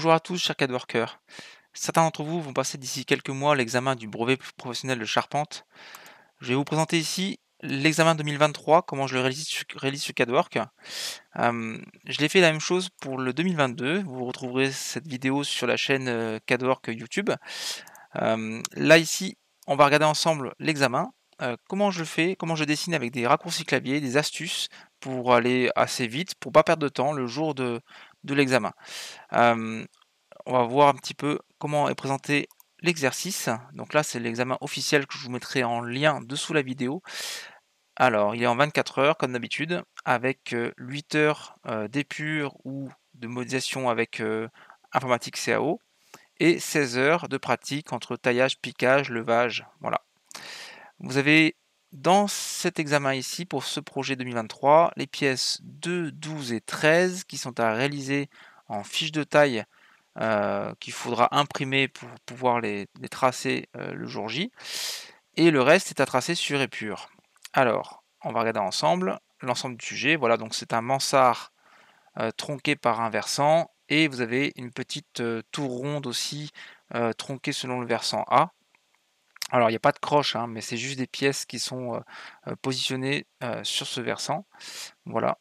Bonjour à tous, chers CAD-workers. Certains d'entre vous vont passer d'ici quelques mois l'examen du brevet professionnel de charpente. Je vais vous présenter ici l'examen 2023, comment je le réalise sur CADWork. Je l'ai fait la même chose pour le 2022. Vous retrouverez cette vidéo sur la chaîne CADWork YouTube. Là ici, on va regarder ensemble l'examen. Comment je fais, comment je dessine avec des raccourcis clavier, des astuces pour aller assez vite, pour pas perdre de temps le jour de l'examen. Euh, on va voir un petit peu comment est présenté l'exercice. Donc là, c'est l'examen officiel que je vous mettrai en lien dessous la vidéo. Alors, il est en 24 heures, comme d'habitude, avec 8 heures d'épure ou de modélisation avec informatique CAO et 16 heures de pratique entre taillage, piquage, levage. Voilà. Vous avez dans cet examen ici, pour ce projet 2023, les pièces 2, 12 et 13 qui sont à réaliser en fiche de taille qu'il faudra imprimer pour pouvoir les tracer le jour J. Et le reste est à tracer sur épure. Alors, on va regarder ensemble l'ensemble du sujet. Voilà, donc c'est un mansard tronqué par un versant. Et vous avez une petite tour ronde aussi tronquée selon le versant A. Alors, il n'y a pas de croche, hein, mais c'est juste des pièces qui sont positionnées sur ce versant. Voilà.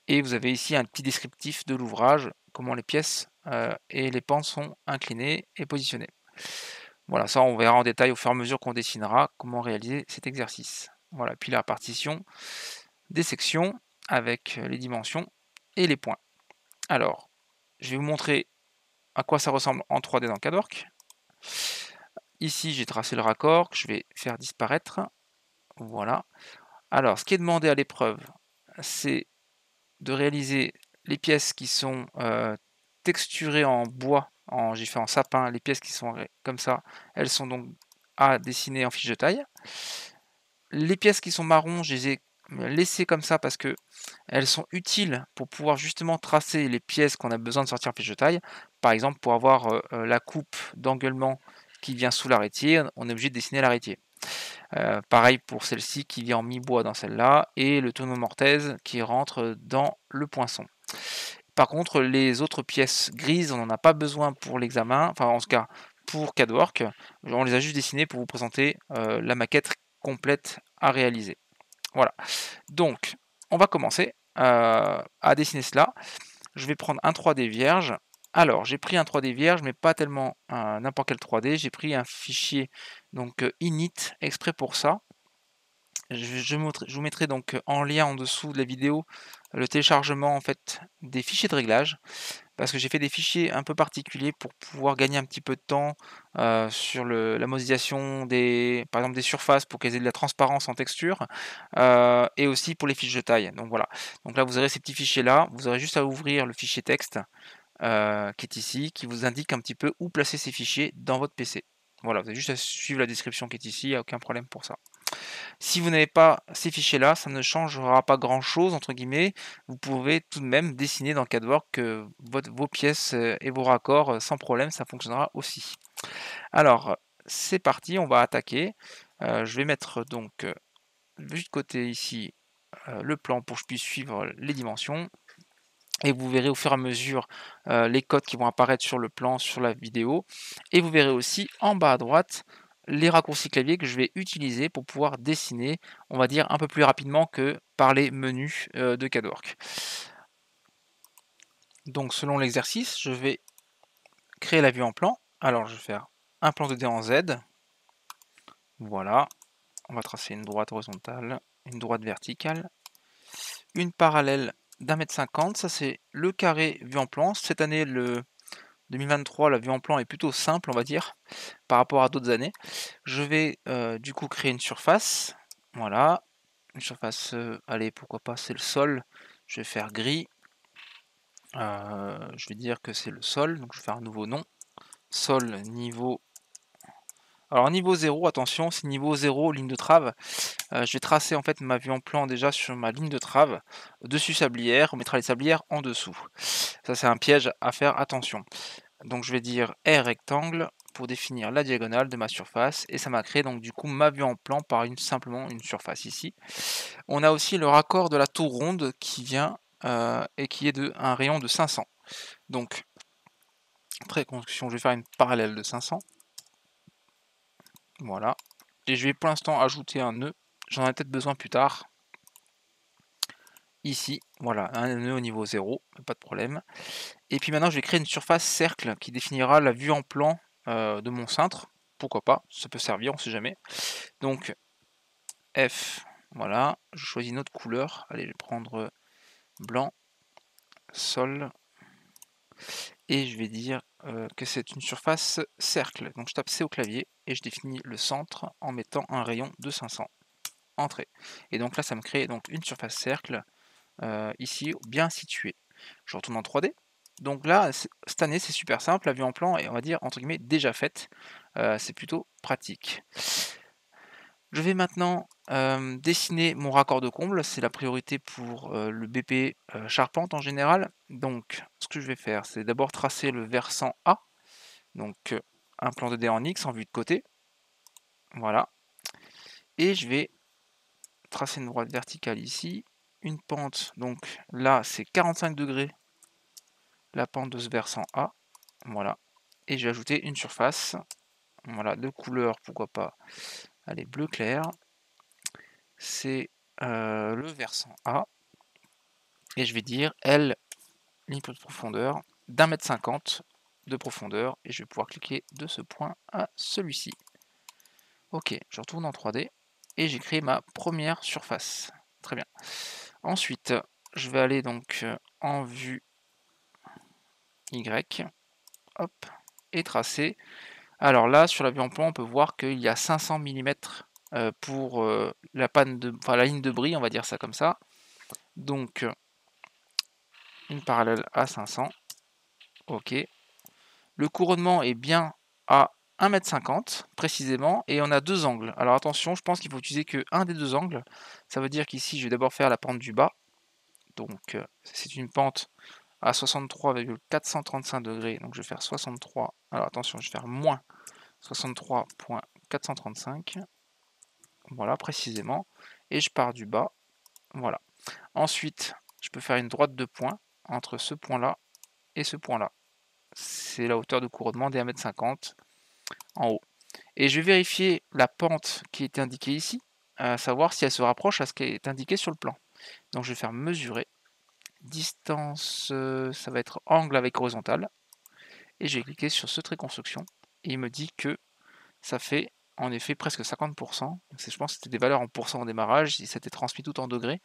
Et vous avez ici un petit descriptif de l'ouvrage, comment les pièces et les pans sont inclinées et positionnées. Voilà, ça on verra en détail au fur et à mesure qu'on dessinera comment réaliser cet exercice. Voilà, puis la répartition des sections avec les dimensions et les points. Alors, je vais vous montrer à quoi ça ressemble en 3D dans CADWork. Ici, j'ai tracé le raccord que je vais faire disparaître. Voilà. Alors, ce qui est demandé à l'épreuve, c'est de réaliser les pièces qui sont texturées en bois, j'ai fait en sapin, les pièces qui sont comme ça, elles sont donc à dessiner en fiche de taille. Les pièces qui sont marron, je les ai laissées comme ça parce que elles sont utiles pour pouvoir justement tracer les pièces qu'on a besoin de sortir en fiche de taille. Par exemple, pour avoir la coupe d'engueulement qui vient sous l'arrêtier, on est obligé de dessiner l'arrêtier. Pareil pour celle-ci qui vient en mi-bois dans celle-là, et le tonneau mortaise qui rentre dans le poinçon. Par contre, les autres pièces grises, on n'en a pas besoin pour l'examen, enfin en tout cas pour CADWork, on les a juste dessinées pour vous présenter la maquette complète à réaliser. Voilà, donc on va commencer à dessiner cela. Je vais prendre un 3D vierge. Alors, j'ai pris un 3D vierge, mais pas tellement n'importe quel 3D. J'ai pris un fichier donc init exprès pour ça. Je vous mettrai donc en lien en dessous de la vidéo le téléchargement en fait des fichiers de réglage, parce que j'ai fait des fichiers un peu particuliers pour pouvoir gagner un petit peu de temps sur la modélisation par exemple des surfaces pour qu'elles aient de la transparence en texture, et aussi pour les fiches de taille. Donc voilà. Donc là vous aurez ces petits fichiers là, vous aurez juste à ouvrir le fichier texte qui est ici, qui vous indique un petit peu où placer ces fichiers dans votre PC. Voilà, vous avez juste à suivre la description qui est ici, il n'y a aucun problème pour ça. Si vous n'avez pas ces fichiers-là, ça ne changera pas grand-chose, entre guillemets. Vous pouvez tout de même dessiner dans CADWork vos pièces et vos raccords sans problème, ça fonctionnera aussi. Alors, c'est parti, on va attaquer. Je vais mettre donc juste de côté ici le plan pour que je puisse suivre les dimensions. Et vous verrez au fur et à mesure les codes qui vont apparaître sur le plan, sur la vidéo. Et vous verrez aussi en bas à droite les raccourcis clavier que je vais utiliser pour pouvoir dessiner, on va dire, un peu plus rapidement que par les menus de CADWork. Donc selon l'exercice, je vais créer la vue en plan. Alors je vais faire un plan 2D en Z. Voilà. On va tracer une droite horizontale, une droite verticale, une parallèle d'1,50 m. Ça c'est le carré vue en plan. Cette année, le 2023, la vue en plan est plutôt simple, on va dire, par rapport à d'autres années. Je vais du coup créer une surface. Voilà. Une surface, allez, pourquoi pas, c'est le sol. Je vais faire gris. Je vais dire que c'est le sol, donc je vais faire un nouveau nom. Sol niveau. Alors niveau 0, attention, c'est niveau 0, ligne de trave. Je vais tracer en fait ma vue en plan déjà sur ma ligne de trave. Dessus sablière, on mettra les sablières en dessous. Ça c'est un piège à faire attention. Donc je vais dire R rectangle pour définir la diagonale de ma surface, et ça m'a créé donc du coup ma vue en plan par simplement une surface ici. On a aussi le raccord de la tour ronde qui vient et qui est de un rayon de 500. Donc Trait de construction, je vais faire une parallèle de 500. Voilà. Et je vais pour l'instant ajouter un nœud. J'en ai peut-être besoin plus tard. Ici, voilà, un nœud au niveau 0, pas de problème. Et puis maintenant, je vais créer une surface cercle qui définira la vue en plan de mon cintre. Pourquoi pas, ça peut servir, on sait jamais. Donc, F, voilà, je choisis une autre couleur. Allez, je vais prendre blanc, sol. Et je vais dire que c'est une surface cercle. Donc je tape C au clavier et je définis le centre en mettant un rayon de 500. Entrée. Et donc là, ça me crée donc une surface cercle ici bien située. Je retourne en 3D. Donc là, cette année, c'est super simple. La vue en plan est, on va dire, entre guillemets, déjà faite. C'est plutôt pratique. Je vais maintenant dessiner mon raccord de comble. C'est la priorité pour le BP charpente en général. Donc, ce que je vais faire, c'est d'abord tracer le versant A. Donc, un plan 2D en X en vue de côté. Voilà. Et je vais tracer une droite verticale ici. Une pente, donc là, c'est 45 degrés. La pente de ce versant A. Voilà. Et j'ai ajouté une surface. Voilà, de couleur, pourquoi pas. Allez, bleu clair. C'est le versant A. Et je vais dire L, ligne de profondeur, d'1,50 m de profondeur. Et je vais pouvoir cliquer de ce point à celui-ci. Ok, je retourne en 3D. Et j'ai créé ma première surface. Très bien. Ensuite, je vais aller donc en vue Y. Hop. Et tracer. Alors là, sur la vue en plan, on peut voir qu'il y a 500 mm pour la ligne de bris, on va dire ça comme ça. Donc, une parallèle à 500. Ok. Le couronnement est bien à 1,50 m précisément, et on a deux angles. Alors attention, je pense qu'il faut utiliser que un des deux angles. Ça veut dire qu'ici, je vais d'abord faire la pente du bas. Donc, c'est une pente à 63,435 degrés. Donc, je vais faire 63. Alors attention, je vais faire moins 63,435. Voilà, précisément. Et je pars du bas. Voilà. Ensuite, je peux faire une droite de pointe entre ce point-là et ce point-là. C'est la hauteur de couronnement des 1,50 m en haut. Et je vais vérifier la pente qui est indiquée ici, à savoir si elle se rapproche à ce qui est indiqué sur le plan. Donc je vais faire mesurer. Distance, ça va être angle avec horizontal. Et je vais cliquer sur ce trait construction. Et il me dit que ça fait en effet presque 50%. Je pense que c'était des valeurs en pourcent au démarrage, et c'était transmis tout en degrés.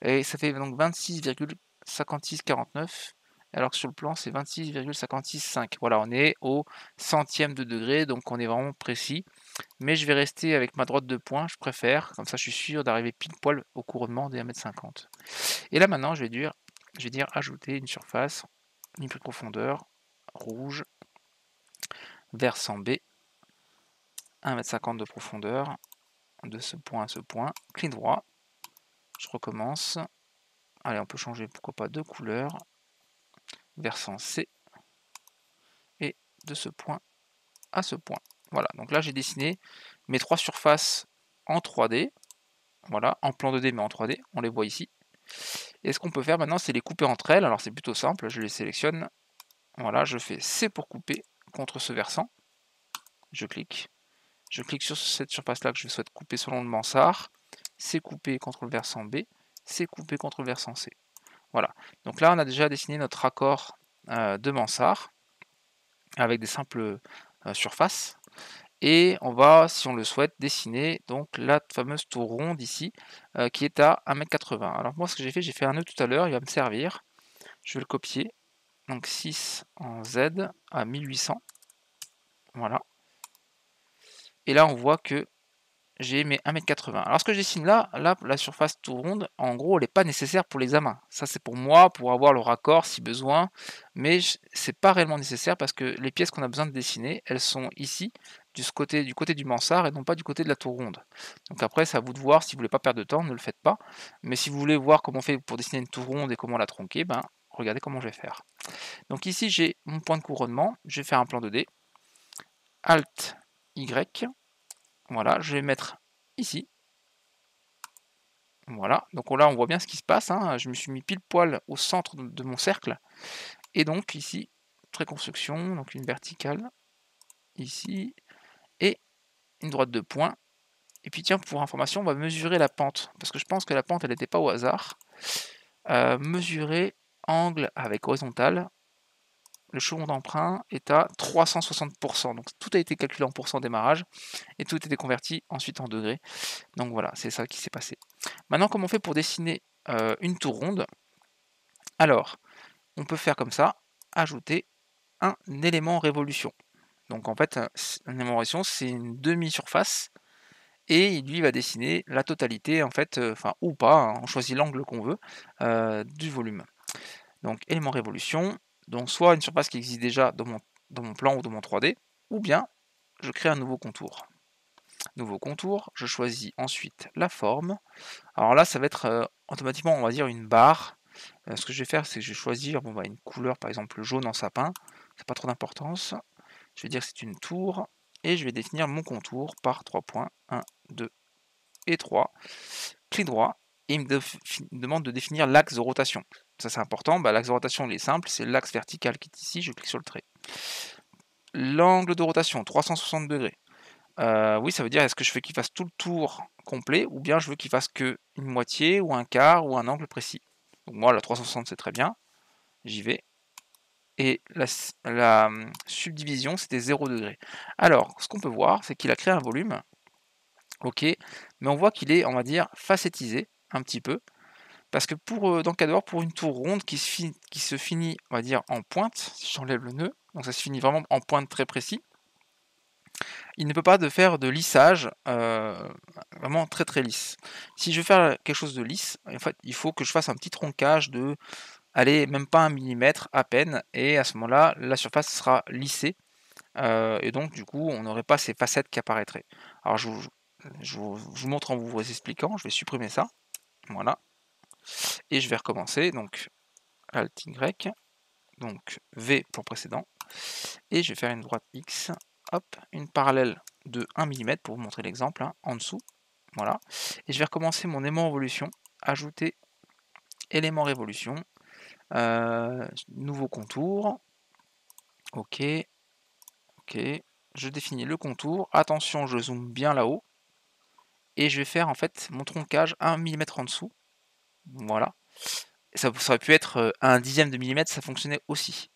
Et ça fait donc 26,5649, alors que sur le plan c'est 26,565. Voilà, on est au centième de degré, donc on est vraiment précis. Mais je vais rester avec ma droite de pointe, je préfère, comme ça je suis sûr d'arriver pile poil au couronnement des 1,50 m. Et là maintenant je vais dire ajouter une surface, une plus de profondeur, rouge, versant B, 1,50 m de profondeur, de ce point à ce point, clic droit, je recommence. Allez, on peut changer, pourquoi pas, de couleur, versant C, et de ce point à ce point. Voilà, donc là j'ai dessiné mes trois surfaces en 3D, voilà, en plan 2D mais en 3D, on les voit ici. Et ce qu'on peut faire maintenant, c'est les couper entre elles. Alors c'est plutôt simple, je les sélectionne, voilà, je fais C pour couper contre ce versant, je clique sur cette surface-là que je souhaite couper selon le mansard, C couper contre le versant B, C couper contre le versant C. Voilà, donc là on a déjà dessiné notre raccord de mansard avec des simples surfaces. Et on va, si on le souhaite, dessiner donc la fameuse tour ronde ici, qui est à 1,80 m. Alors moi, ce que j'ai fait un nœud tout à l'heure, il va me servir. Je vais le copier. Donc 6 en Z à 1800. Voilà. Et là, on voit que j'ai mes 1,80 m. Alors ce que je dessine là, la surface tour ronde, en gros, elle n'est pas nécessaire pour l'examen. Ça, c'est pour moi, pour avoir le raccord si besoin. Mais c'est pas réellement nécessaire parce que les pièces qu'on a besoin de dessiner, elles sont ici, du côté du mansard et non pas du côté de la tour ronde. Donc après, c'est à vous de voir. Si vous voulez pas perdre de temps, ne le faites pas. Mais si vous voulez voir comment on fait pour dessiner une tour ronde et comment la tronquer, ben, regardez comment je vais faire. Donc ici, j'ai mon point de couronnement. Je vais faire un plan 2D. Alt Y. Voilà, je vais mettre ici. Voilà, donc là on voit bien ce qui se passe, hein. Je me suis mis pile poil au centre de mon cercle. Et donc ici, trait construction, donc une verticale ici, et une droite de pointe. Et puis tiens, pour information, on va mesurer la pente, parce que je pense que la pente, elle n'était pas au hasard. Mesurer angle avec horizontal, le chemin d'emprunt est à 360%, donc tout a été calculé en pourcent démarrage, et tout a été converti ensuite en degrés. Donc voilà, c'est ça qui s'est passé. Maintenant, comment on fait pour dessiner une tour ronde? Alors, on peut faire comme ça, ajouter un élément révolution. Donc en fait, un élément révolution, c'est une demi-surface, et lui va dessiner la totalité, en fait, enfin ou pas, hein, on choisit l'angle qu'on veut, du volume. Donc élément révolution, donc soit une surface qui existe déjà dans mon plan ou dans mon 3D, ou bien je crée un nouveau contour. Nouveau contour, je choisis ensuite la forme. Alors là, ça va être automatiquement, on va dire, une barre. Ce que je vais faire, c'est que je vais choisir une couleur, par exemple jaune en sapin, c'est pas trop d'importance. Je vais dire que c'est une tour, et je vais définir mon contour par 3 points, 1, 2 et 3. Clic droit, et il me demande de définir l'axe de rotation. Ça c'est important, l'axe de rotation il est simple, c'est l'axe vertical qui est ici, je clique sur le trait. L'angle de rotation, 360 degrés. Oui, ça veut dire est-ce que je veux qu'il fasse tout le tour complet, ou bien je veux qu'il fasse que une moitié, ou un quart, ou un angle précis. Donc moi, la 360 c'est très bien, j'y vais. Et la subdivision, c'était 0 degré. Alors, ce qu'on peut voir, c'est qu'il a créé un volume, ok, mais on voit qu'il est, on va dire, facettisé, un petit peu, parce que dans CADWORK, pour une tour ronde qui se finit, on va dire, en pointe, si j'enlève le nœud, donc ça se finit vraiment en pointe très précis, il ne peut pas faire de lissage vraiment très très lisse. Si je veux faire quelque chose de lisse, en fait, il faut que je fasse un petit troncage de, allez, même pas 1 millimètre à peine, et à ce moment-là, la surface sera lissée, et donc du coup, on n'aurait pas ces facettes qui apparaîtraient. Alors je vous montre en vous expliquant, je vais supprimer ça, voilà, et je vais recommencer, donc Alt Y, donc V pour précédent, et je vais faire une droite X, hop, une parallèle de 1 millimètre pour vous montrer l'exemple, hein, en dessous, voilà, et je vais recommencer mon élément révolution, ajouter élément révolution, nouveau contour, ok, ok, je définis le contour, attention je zoome bien là-haut, et je vais faire en fait mon troncage 1 millimètre en dessous, voilà, ça aurait pu être 1/10 de millimètre, ça fonctionnait aussi.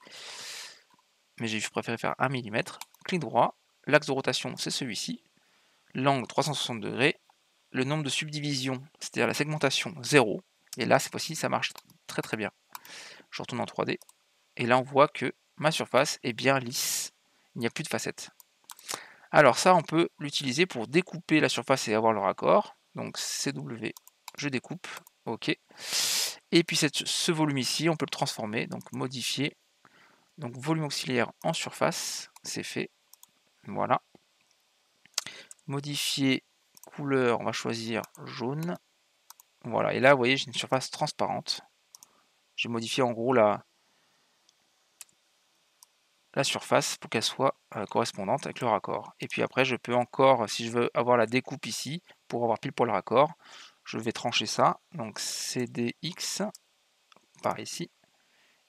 Mais j'ai préféré faire 1 millimètre, clic droit, l'axe de rotation c'est celui-ci, l'angle 360 degrés, le nombre de subdivisions, c'est-à-dire la segmentation 0, et là cette fois-ci ça marche très très bien. Je retourne en 3D, et là on voit que ma surface est bien lisse, il n'y a plus de facettes. Alors ça on peut l'utiliser pour découper la surface et avoir le raccord, donc CW, je découpe, ok, et puis ce volume ici on peut le transformer, donc modifier, donc volume auxiliaire en surface, c'est fait, voilà. Modifier couleur, on va choisir jaune, voilà, et là vous voyez j'ai une surface transparente. J'ai modifié en gros la surface pour qu'elle soit correspondante avec le raccord. Et puis après je peux encore, si je veux avoir la découpe ici, pour avoir pile pour le raccord, je vais trancher ça, donc CDX, par ici,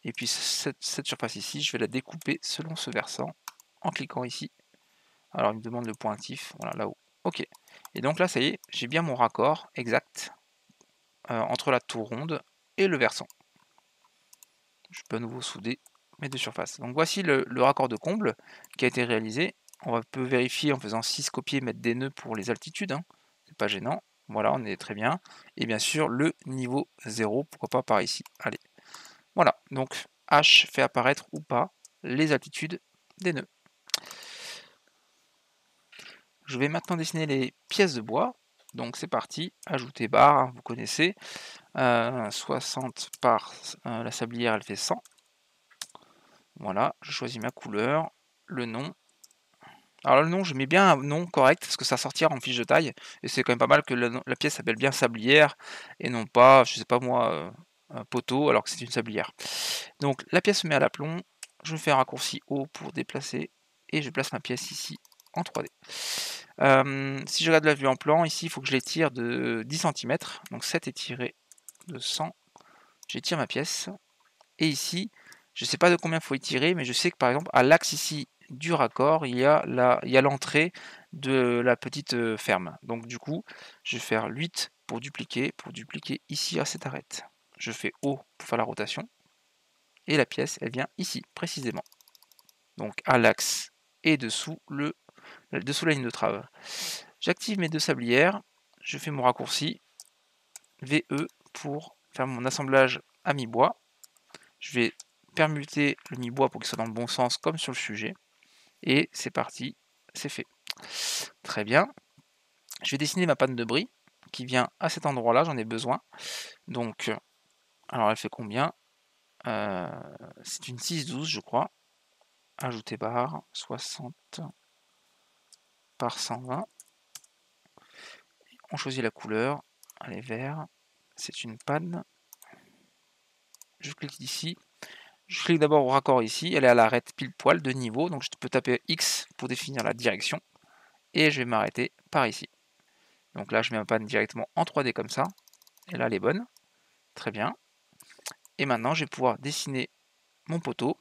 et puis cette surface ici, je vais la découper selon ce versant, en cliquant ici. Alors il me demande le pointif, voilà, là-haut. Ok. Et donc là, ça y est, j'ai bien mon raccord exact entre la tour ronde et le versant. Je peux à nouveau souder mes deux surfaces. Donc voici le raccord de comble qui a été réalisé. On peut vérifier en faisant 6 copier, mettre des nœuds pour les altitudes, hein. C'est pas gênant. Voilà, on est très bien. Et bien sûr, le niveau 0, pourquoi pas par ici. Allez. Voilà, donc H fait apparaître ou pas les altitudes des nœuds. Je vais maintenant dessiner les pièces de bois. Donc c'est parti, ajouter barre, hein, vous connaissez. 60 par la sablière, elle fait 100. Voilà, je choisis ma couleur, le nom. Alors le nom, je mets bien un nom correct parce que ça sortira en fiche de taille. Et c'est quand même pas mal que la pièce s'appelle bien sablière et non pas, je sais pas moi, un poteau alors que c'est une sablière. Donc la pièce se met à l'aplomb, je fais un raccourci haut pour déplacer et je place ma pièce ici en 3D. Si je regarde la vue en plan, ici il faut que je l'étire de 10 cm, donc 7 étiré de 100, j'étire ma pièce, et ici Je ne sais pas de combien il faut étirer, mais je sais que par exemple, à l'axe ici du raccord, il y a l'entrée de la petite ferme. Donc du coup, je vais faire 8 pour dupliquer ici à cette arête. Je fais O pour faire la rotation, et la pièce, elle vient ici, précisément. Donc à l'axe et dessous la ligne de trave. J'active mes deux sablières, je fais mon raccourci VE pour faire mon assemblage à mi-bois. Je vais permuter le mi-bois pour qu'il soit dans le bon sens comme sur le sujet. Et c'est parti, c'est fait. Très bien. Je vais dessiner ma panne de brie qui vient à cet endroit-là, j'en ai besoin. Donc, alors elle fait combien C'est une 6-12 je crois. Ajouter barre, 60 par 120. On choisit la couleur, allez vert. C'est une panne. Je clique ici. Je clique d'abord au raccord ici, elle est à l'arête pile poil de niveau, donc je peux taper X pour définir la direction, et je vais m'arrêter par ici. Donc là je mets ma panne directement en 3D comme ça, et là elle est bonne, très bien. Et maintenant je vais pouvoir dessiner mon poteau,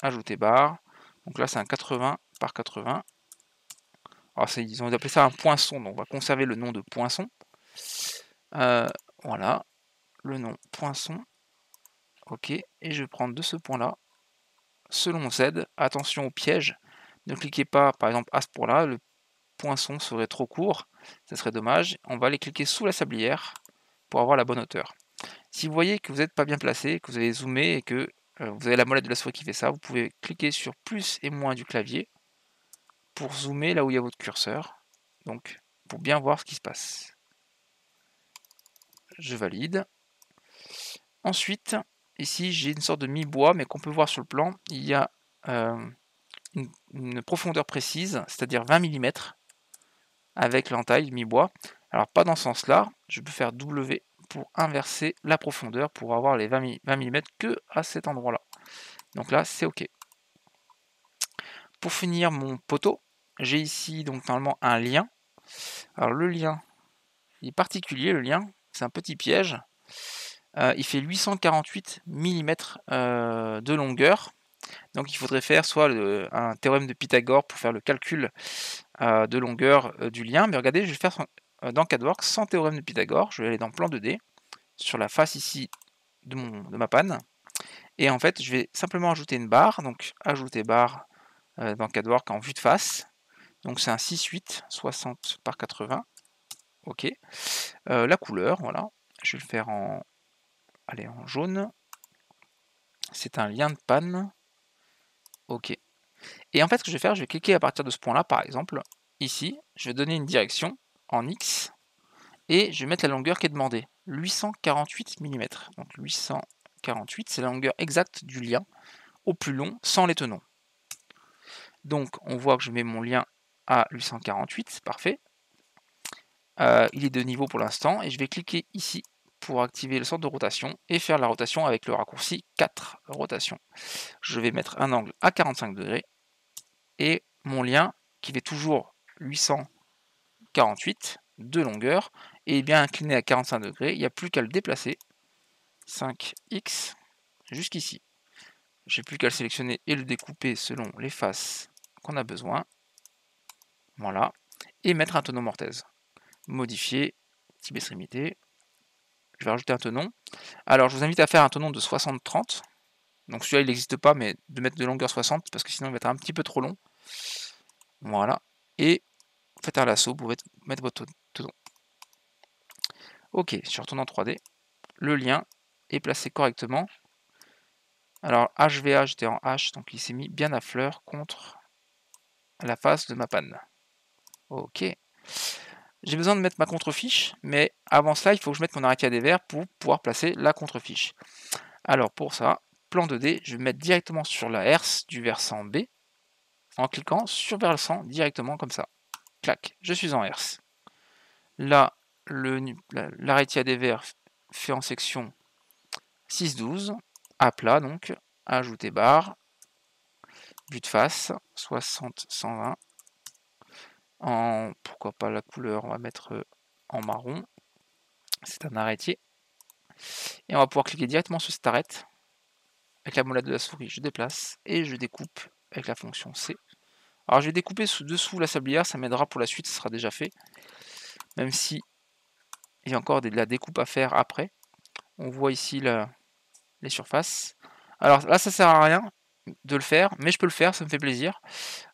ajouter barre, donc là c'est un 80 par 80. Alors ils ont appelé ça un poinçon, donc on va conserver le nom de poinçon. Voilà, le nom poinçon, ok, et je vais prendre de ce point là, selon Z, attention au piège, ne cliquez pas par exemple à ce point là, le poinçon serait trop court, ça serait dommage. On va aller cliquer sous la sablière pour avoir la bonne hauteur. Si vous voyez que vous n'êtes pas bien placé, que vous avez zoomé et que vous avez la molette de la souris qui fait ça, vous pouvez cliquer sur plus et moins du clavier pour zoomer là où il y a votre curseur, donc pour bien voir ce qui se passe. Je valide. Ensuite, ici j'ai une sorte de mi-bois, mais qu'on peut voir sur le plan. Il y a une profondeur précise, c'est-à-dire 20 mm, avec l'entaille mi-bois. Alors pas dans ce sens-là, je peux faire W pour inverser la profondeur pour avoir les 20 mm que à cet endroit-là. Donc là, c'est OK. Pour finir mon poteau, j'ai ici donc normalement un lien. Alors le lien, il est particulier, le lien, c'est un petit piège. Il fait 848 mm de longueur. Donc il faudrait faire soit un théorème de Pythagore pour faire le calcul de longueur du lien. Mais regardez, je vais faire dans CADWORKS sans théorème de Pythagore. Je vais aller dans plan 2D, sur la face ici de ma panne. Et en fait, je vais simplement ajouter une barre. Donc ajouter barre dans CADWORKS en vue de face. Donc c'est un 6-8, 60 par 80. Ok. La couleur, voilà. Je vais le faire en jaune. C'est un lien de panne. Ok. Et en fait, ce que je vais faire, je vais cliquer à partir de ce point-là, par exemple. Ici, je vais donner une direction en X. Et je vais mettre la longueur qui est demandée. 848 mm. Donc 848, c'est la longueur exacte du lien, au plus long, sans les tenons. Donc on voit que je mets mon lien à 848, c'est parfait. Il est de niveau pour l'instant, et je vais cliquer ici pour activer le centre de rotation et faire la rotation avec le raccourci 4 rotation. Je vais mettre un angle à 45 degrés et mon lien qui fait toujours 848 de longueur est bien incliné à 45 degrés, il n'y a plus qu'à le déplacer 5x jusqu'ici. J'ai plus qu'à le sélectionner et le découper selon les faces qu'on a besoin. Voilà. Et mettre un tenon mortaise. Modifier, type extrémité. Je vais rajouter un tenon. Alors je vous invite à faire un tenon de 60-30. Donc celui-là il n'existe pas, mais de mettre de longueur 60 parce que sinon il va être un petit peu trop long. Voilà. Et faites un lasso pour mettre votre tenon. Ok, je retourne en 3D. Le lien est placé correctement. Alors HVA, j'étais en H, donc il s'est mis bien à fleur contre la face de ma panne. Ok. J'ai besoin de mettre ma contrefiche, mais avant cela, il faut que je mette mon arrêté à dévers pour pouvoir placer la contrefiche. Alors pour ça, plan 2D, je vais mettre directement sur la herse du versant B, en cliquant sur versant directement comme ça. Clac, je suis en herse. Là, l'arrêté à dévers fait en section 6-12, à plat donc, ajouter barre, vue de face, 60-120. Pourquoi pas la couleur, on va mettre en marron. C'est un arrêtier. Et on va pouvoir cliquer directement sur cette arête avec la molette de la souris, je déplace et je découpe avec la fonction C. Alors je vais découper dessous la sablière, ça m'aidera pour la suite, ça sera déjà fait. Même si il y a encore de la découpe à faire après. On voit ici les surfaces. Alors là, ça sert à rien de le faire, mais je peux le faire, ça me fait plaisir.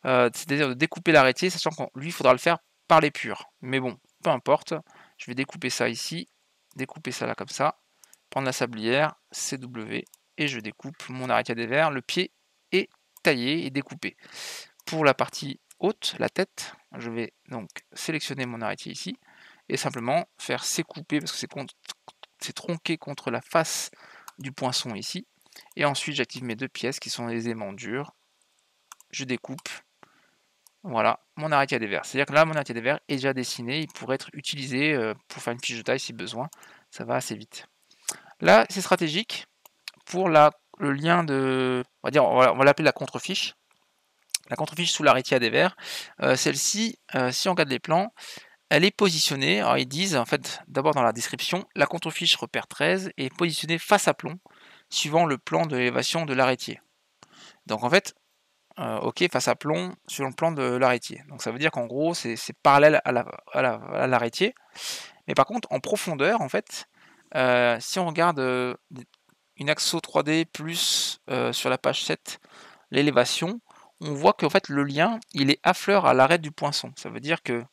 C'est-à-dire de découper l'arrêté, sachant que lui, il faudra le faire par l'épure. Mais bon, peu importe. Je vais découper ça ici, découper ça là comme ça, prendre la sablière, CW, et je découpe mon arrêté des verres. Le pied est taillé et découpé. Pour la partie haute, la tête, je vais donc sélectionner mon arrêté ici, et simplement faire s'écouper, parce que c'est tronqué contre la face du poinçon ici. Et ensuite, j'active mes deux pièces qui sont les aimants durs. Je découpe. Voilà, mon arrêté à dévers. C'est-à-dire que là, mon arrêté à dévers est déjà dessiné. Il pourrait être utilisé pour faire une fiche de taille si besoin. Ça va assez vite. Là, c'est stratégique pour le lien de... on va l'appeler la contrefiche. La contrefiche sous l'arrêté à dévers. Celle-ci, si on regarde les plans, elle est positionnée. Alors, ils disent, en fait, d'abord dans la description, la contrefiche repère 13 est positionnée face à plomb, suivant le plan de l'élévation de l'arrêtier. Donc en fait, ok, face à plomb, sur le plan de l'arrêtier. Donc ça veut dire qu'en gros, c'est parallèle à l'arrêtier. Mais par contre, en profondeur, en fait, si on regarde une Axo 3D plus sur la page 7, l'élévation, on voit qu'en fait le lien, il est à fleur à l'arête du poinçon. Ça veut dire que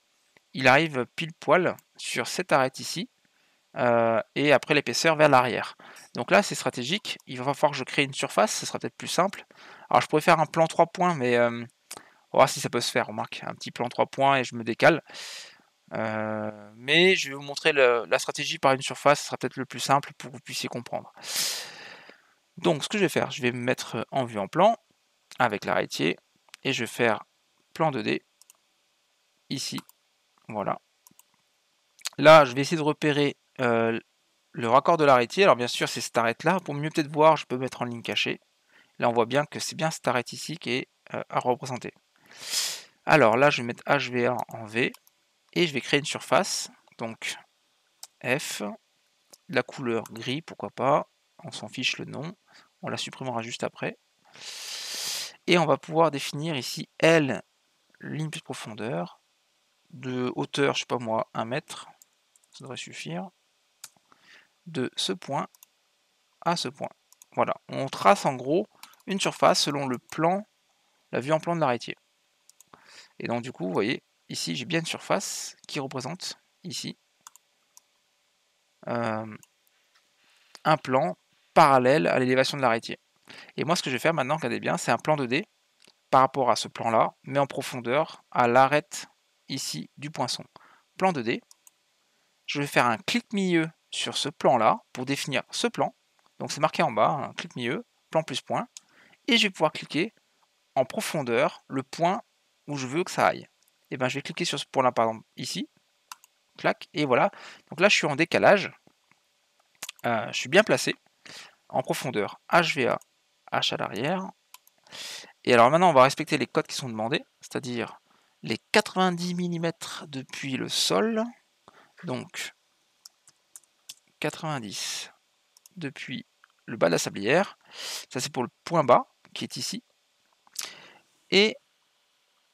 il arrive pile poil sur cette arête ici, et après l'épaisseur vers l'arrière. Donc là, c'est stratégique. Il va falloir que je crée une surface, ce sera peut-être plus simple. Alors je pourrais faire un plan 3 points, mais on va voir si ça peut se faire. Remarque, un petit plan 3 points et je me décale. Mais je vais vous montrer la stratégie par une surface, ce sera peut-être le plus simple pour que vous puissiez comprendre. Donc ce que je vais faire, je vais me mettre en vue en plan avec l'arrêtier et je vais faire plan 2D ici. Voilà. Là, je vais essayer de repérer le raccord de l'arrêtier. Alors bien sûr, c'est cette arête là. Pour mieux peut-être voir, je peux mettre en ligne cachée. Là, on voit bien que c'est bien cette arête ici qui est à représenter. Alors là, je vais mettre HVA en V et je vais créer une surface. Donc F, la couleur gris, pourquoi pas. On s'en fiche le nom. On la supprimera juste après. Et on va pouvoir définir ici L, ligne plus profondeur, de hauteur, je sais pas moi, 1 mètre. Ça devrait suffire. De ce point à ce point. Voilà, on trace en gros une surface selon le plan, la vue en plan de l'arrêtier. Et donc du coup, vous voyez, ici j'ai bien une surface qui représente ici un plan parallèle à l'élévation de l'arrêtier. Et moi ce que je vais faire maintenant, regardez bien, c'est un plan 2D par rapport à ce plan-là, mais en profondeur à l'arête ici du poinçon. Plan 2D, je vais faire un clic milieu sur ce plan-là pour définir ce plan. Donc c'est marqué en bas, un clic milieu, plan plus point, et je vais pouvoir cliquer en profondeur le point où je veux que ça aille. Et bien je vais cliquer sur ce point là par exemple ici, clac, et voilà. Donc là je suis en décalage, je suis bien placé, en profondeur HVA, H à l'arrière. Et alors maintenant on va respecter les codes qui sont demandés, c'est-à-dire les 90 mm depuis le sol, donc 90 depuis le bas de la sablière, ça c'est pour le point bas qui est ici, et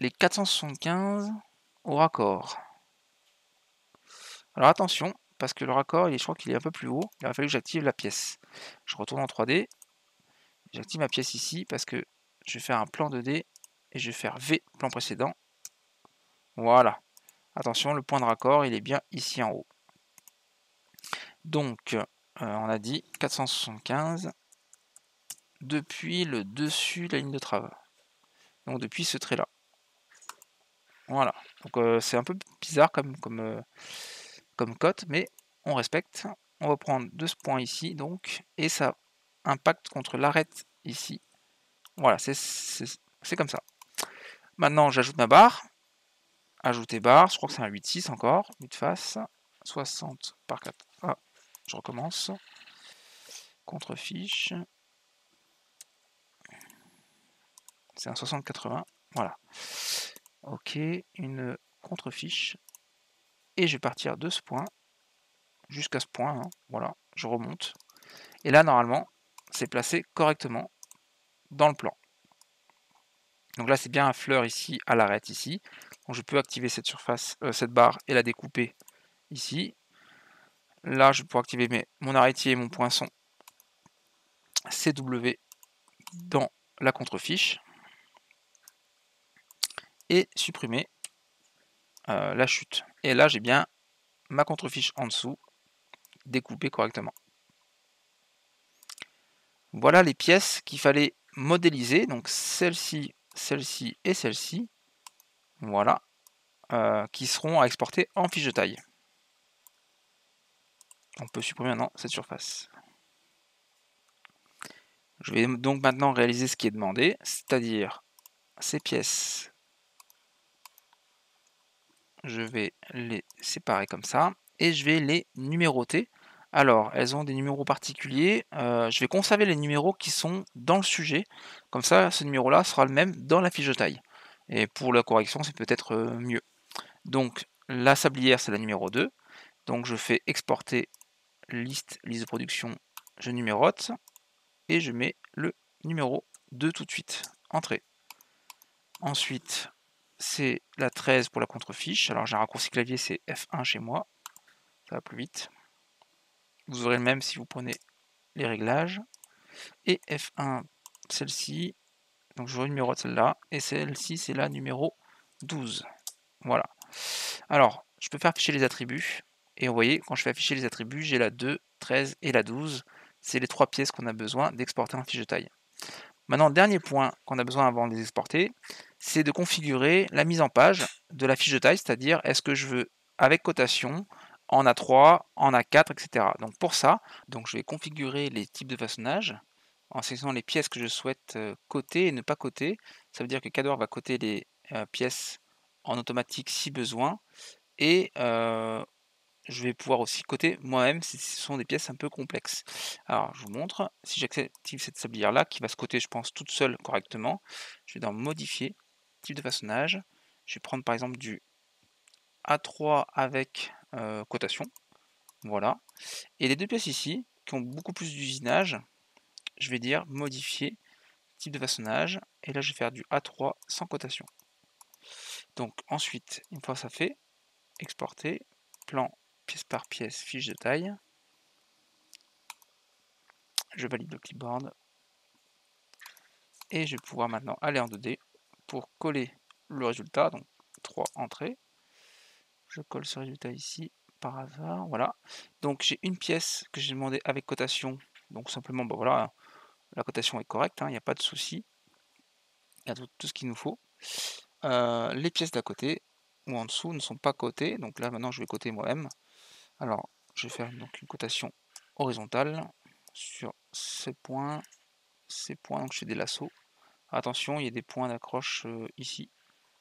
les 475 au raccord. Alors attention, parce que le raccord, je crois qu'il est un peu plus haut, il aurait fallu que j'active la pièce. Je retourne en 3D, j'active ma pièce ici, parce que je vais faire un plan 2D, et je vais faire V, plan précédent. Voilà. Attention, le point de raccord, il est bien ici en haut. Donc, on a dit 475 depuis le dessus de la ligne de travail. Donc depuis ce trait-là. Voilà. Donc c'est un peu bizarre comme cote, mais on respecte. On va prendre de ce point ici, donc, et ça impacte contre l'arête ici. Voilà, c'est comme ça. Maintenant, j'ajoute ma barre. Ajouter barre, je crois que c'est un 8,6 encore, 8 face, 60 par 4. Ah, je recommence. Contrefiche. C'est un 60-80. Voilà. Ok, une contrefiche. Et je vais partir de ce point jusqu'à ce point. Hein. Voilà, je remonte. Et là, normalement, c'est placé correctement. dans le plan. Donc là, c'est bien un fleur ici à l'arête ici. Donc je peux activer cette surface, cette barre et la découper ici. Là, je peux activer mon arrêtier et mon poinçon CW dans la contrefiche et supprimer la chute. Et là, j'ai bien ma contrefiche en dessous découpée correctement. Voilà les pièces qu'il fallait modéliser. Donc celle-ci, celle-ci et celle-ci. Voilà. Qui seront à exporter en fiche de taille. On peut supprimer maintenant cette surface. Je vais donc maintenant réaliser ce qui est demandé, c'est-à-dire ces pièces, je vais les séparer comme ça, et je vais les numéroter. Alors, elles ont des numéros particuliers, je vais conserver les numéros qui sont dans le sujet, comme ça, ce numéro-là sera le même dans la fiche de taille. Et pour la correction, c'est peut-être mieux. Donc, la sablière, c'est la numéro 2, donc je fais exporter liste de production, je numérote, et je mets le numéro 2 tout de suite, entrée. Ensuite, c'est la 13 pour la contrefiche. Alors j'ai un raccourci clavier, c'est F1 chez moi, ça va plus vite. Vous aurez le même si vous prenez les réglages. Et F1, celle-ci, donc je renumérote celle-là, et celle-ci c'est la numéro 12. Voilà. Alors, je peux faire afficher les attributs, et vous voyez, quand je fais afficher les attributs, j'ai la 2, 13 et la 12. C'est les 3 pièces qu'on a besoin d'exporter en fiche de taille. Maintenant, dernier point qu'on a besoin avant de les exporter, c'est de configurer la mise en page de la fiche de taille, c'est-à-dire est-ce que je veux avec cotation, en A3, en A4, etc. Donc pour ça, je vais configurer les types de façonnage en sélectionnant les pièces que je souhaite coter et ne pas coter. Ça veut dire que CADWORK va coter les pièces en automatique si besoin, et je vais pouvoir aussi coter moi-même si ce sont des pièces un peu complexes. Alors, je vous montre, si j'active cette sablière-là, qui va se coter, je pense, toute seule correctement, je vais dans Modifier, type de façonnage, je vais prendre par exemple du A3 avec cotation, voilà. Et les deux pièces ici, qui ont beaucoup plus d'usinage, je vais dire Modifier, type de façonnage, et là je vais faire du A3 sans cotation. Donc ensuite, une fois ça fait, exporter, plan, pièce par pièce, fiche de taille. Je valide le clipboard. Et je vais pouvoir maintenant aller en 2D pour coller le résultat, donc 3 entrées. Je colle ce résultat ici par hasard, voilà. Donc j'ai une pièce que j'ai demandé avec cotation, donc simplement, voilà, la cotation est correcte, il n'y a pas de souci. Il y a tout ce qu'il nous faut. Les pièces d'à côté ou en dessous ne sont pas cotées, donc là maintenant je vais coter moi-même. Alors je vais faire donc une cotation horizontale sur ces points, donc je fais des lassos. Attention, il y a des points d'accroche ici,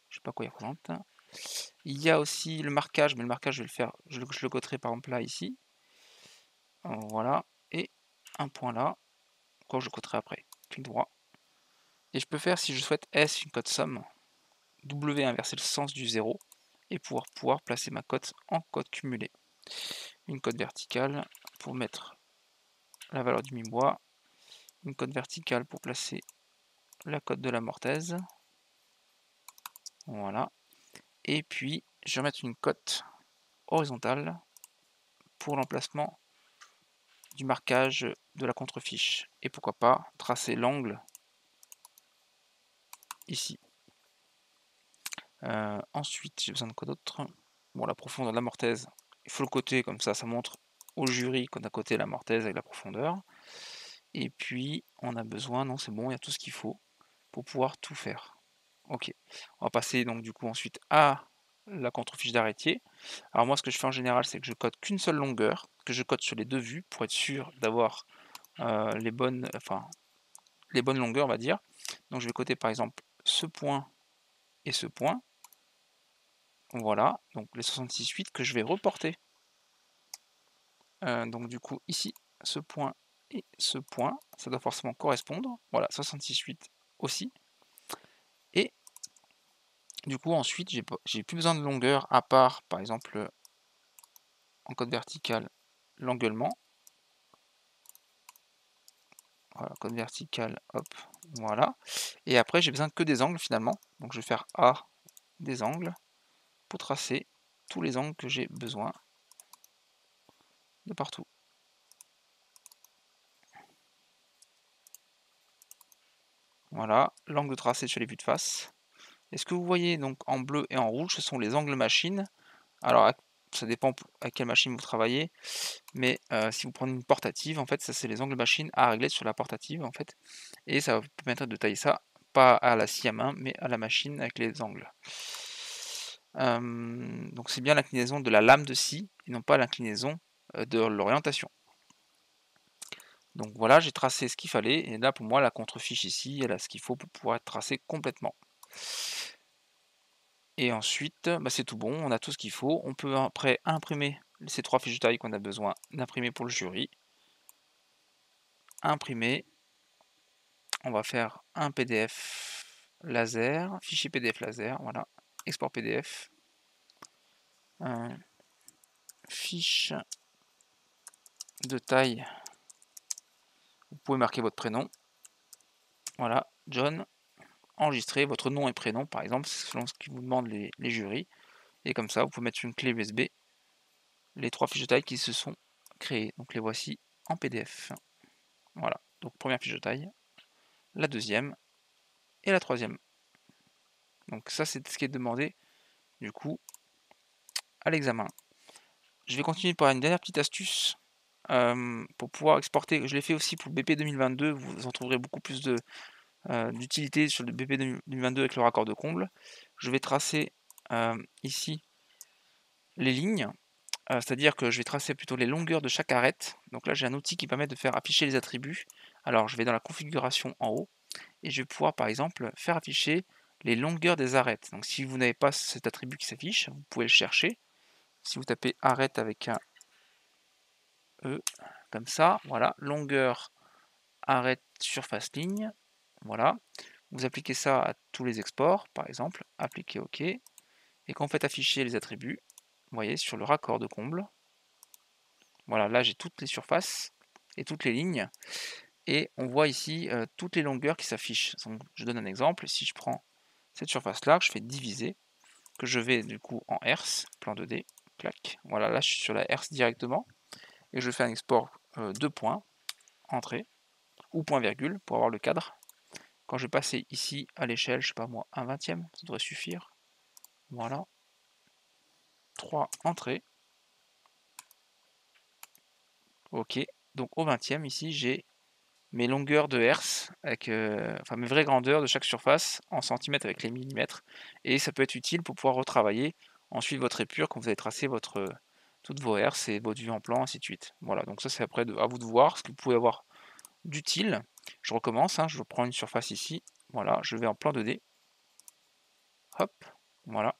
je ne sais pas quoi ils représentent. Il y a aussi le marquage, mais le marquage je vais le faire, je le coterai par exemple là ici. Voilà, et un point là, quoi je coterai après, clic droit. Et je peux faire, si je souhaite S, une cote somme, W inverser le sens du 0, et pouvoir placer ma cote en cote cumulée. Une cote verticale pour mettre la valeur du mi-bois, une cote verticale pour placer la cote de la mortaise. Voilà. Et puis, je vais mettre une cote horizontale pour l'emplacement du marquage de la contrefiche. Et pourquoi pas tracer l'angle ici. Ensuite, j'ai besoin de quoi d'autre? Bon, la profondeur de la mortaise, il faut le coter, comme ça montre au jury qu'on a coté la mortaise avec la profondeur. Et puis, on a besoin, non c'est bon, il y a tout ce qu'il faut pour pouvoir tout faire. Ok, on va passer donc du coup ensuite à la contrefiche d'arrêtier. Alors moi, ce que je fais en général, c'est que je cote qu'une seule longueur, que je cote sur les deux vues, pour être sûr d'avoir les bonnes longueurs, on va dire. Donc je vais coter par exemple ce point et ce point. Voilà, donc les 66,8 que je vais reporter. Donc du coup, ici, ce point et ce point, ça doit forcément correspondre. Voilà, 66,8 aussi. Et du coup, ensuite, j'ai plus besoin de longueur à part, par exemple, en code vertical, l'engueulement. Voilà, code vertical, hop, Voilà. Et après, j'ai besoin que des angles finalement. Donc je vais faire A, des angles, pour tracer tous les angles que j'ai besoin de partout. Voilà, l'angle tracé sur les vues de face. Et ce que vous voyez donc en bleu et en rouge, ce sont les angles machine. Alors, ça dépend à quelle machine vous travaillez, mais si vous prenez une portative, en fait, ça c'est les angles machine à régler sur la portative, en fait. Et ça va vous permettre de tailler ça, pas à la scie à main, mais à la machine avec les angles. Donc c'est bien l'inclinaison de la lame de scie, et non pas l'inclinaison de l'orientation. Donc voilà, j'ai tracé ce qu'il fallait, et là pour moi la contrefiche ici, elle a ce qu'il faut pour pouvoir être tracée complètement. Et ensuite, bah, c'est tout bon, on a tout ce qu'il faut. On peut après imprimer ces 3 fiches de taille qu'on a besoin d'imprimer pour le jury. Imprimer, on va faire un PDF laser, fichier PDF laser, voilà, export PDF, fiche de taille, vous pouvez marquer votre prénom, voilà, John, enregistrer votre nom et prénom par exemple, selon ce qu'ils vous demandent les jurys, et comme ça vous pouvez mettre sur une clé USB les 3 fiches de taille qui se sont créées, donc les voici en PDF. Voilà, donc première fiche de taille, la deuxième et la troisième. Donc ça c'est ce qui est demandé du coup à l'examen. Je vais continuer par une dernière petite astuce pour pouvoir exporter. Je l'ai fait aussi pour le BP 2022, vous en trouverez beaucoup plus d'utilité sur le BP 2022 avec le raccord de comble. Je vais tracer ici les lignes, c'est-à-dire que je vais tracer plutôt les longueurs de chaque arête. Donc là j'ai un outil qui permet de faire afficher les attributs. Alors je vais dans la configuration en haut, et je vais pouvoir par exemple faire afficher les longueurs des arêtes. Donc si vous n'avez pas cet attribut qui s'affiche, vous pouvez le chercher. Si vous tapez arête avec un E, comme ça, voilà, longueur arête surface ligne, voilà. Vous appliquez ça à tous les exports, par exemple, appliquez OK, et quand vous faites afficher les attributs, vous voyez sur le raccord de comble, voilà, là j'ai toutes les surfaces et toutes les lignes, et on voit ici toutes les longueurs qui s'affichent. Donc je donne un exemple, si je prends cette surface-là, que je fais diviser, que je vais du coup en hertz, plan 2D, clac, voilà, là je suis sur la hertz directement, et je fais un export 2 points, entrée, ou point virgule, pour avoir le cadre. Quand je vais passer ici à l'échelle, je sais pas moi, un vingtième, ça devrait suffire, voilà, 3 entrées, ok, donc au 20e ici j'ai mes longueurs de hertz, avec, enfin mes vraies grandeurs de chaque surface en centimètres avec les millimètres, et ça peut être utile pour pouvoir retravailler ensuite votre épure quand vous avez tracé toutes vos hertz et votre vue en plan, ainsi de suite. Voilà, donc ça c'est après à vous de voir ce que vous pouvez avoir d'utile. Je recommence, hein, je prends une surface ici, voilà, je vais en plan 2D, hop, voilà,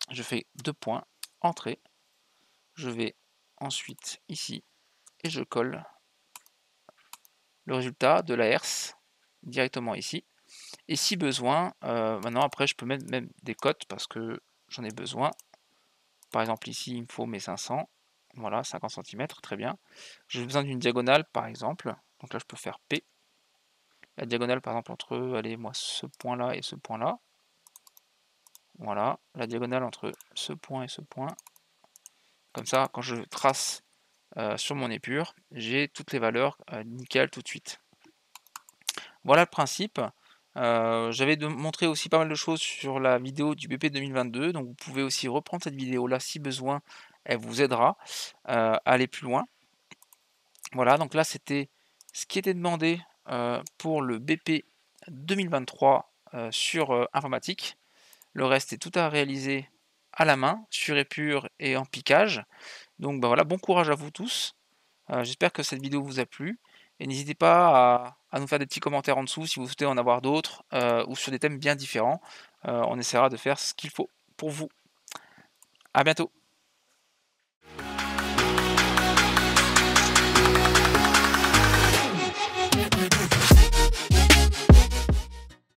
je fais 2 points, entrée, je vais ensuite ici, et je colle le résultat de la hertz directement ici. Et si besoin, maintenant après je peux mettre même des cotes parce que j'en ai besoin. Par exemple ici il me faut mes 500, voilà 50 cm, très bien. J'ai besoin d'une diagonale par exemple, donc là je peux faire P. La diagonale par exemple entre, allez moi ce point là et ce point là. Voilà, la diagonale entre ce point et ce point. Comme ça quand je trace sur mon épure, j'ai toutes les valeurs nickel tout de suite. Voilà le principe. J'avais montré aussi pas mal de choses sur la vidéo du BP 2022, donc vous pouvez aussi reprendre cette vidéo là si besoin, elle vous aidera à aller plus loin. Voilà, donc là c'était ce qui était demandé pour le BP 2023 sur informatique. Le reste est tout à réaliser à la main, sur épure et en piquage. Donc bah voilà, bon courage à vous tous. J'espère que cette vidéo vous a plu, et n'hésitez pas à nous faire des petits commentaires en dessous si vous souhaitez en avoir d'autres ou sur des thèmes bien différents. On essaiera de faire ce qu'il faut pour vous. À bientôt.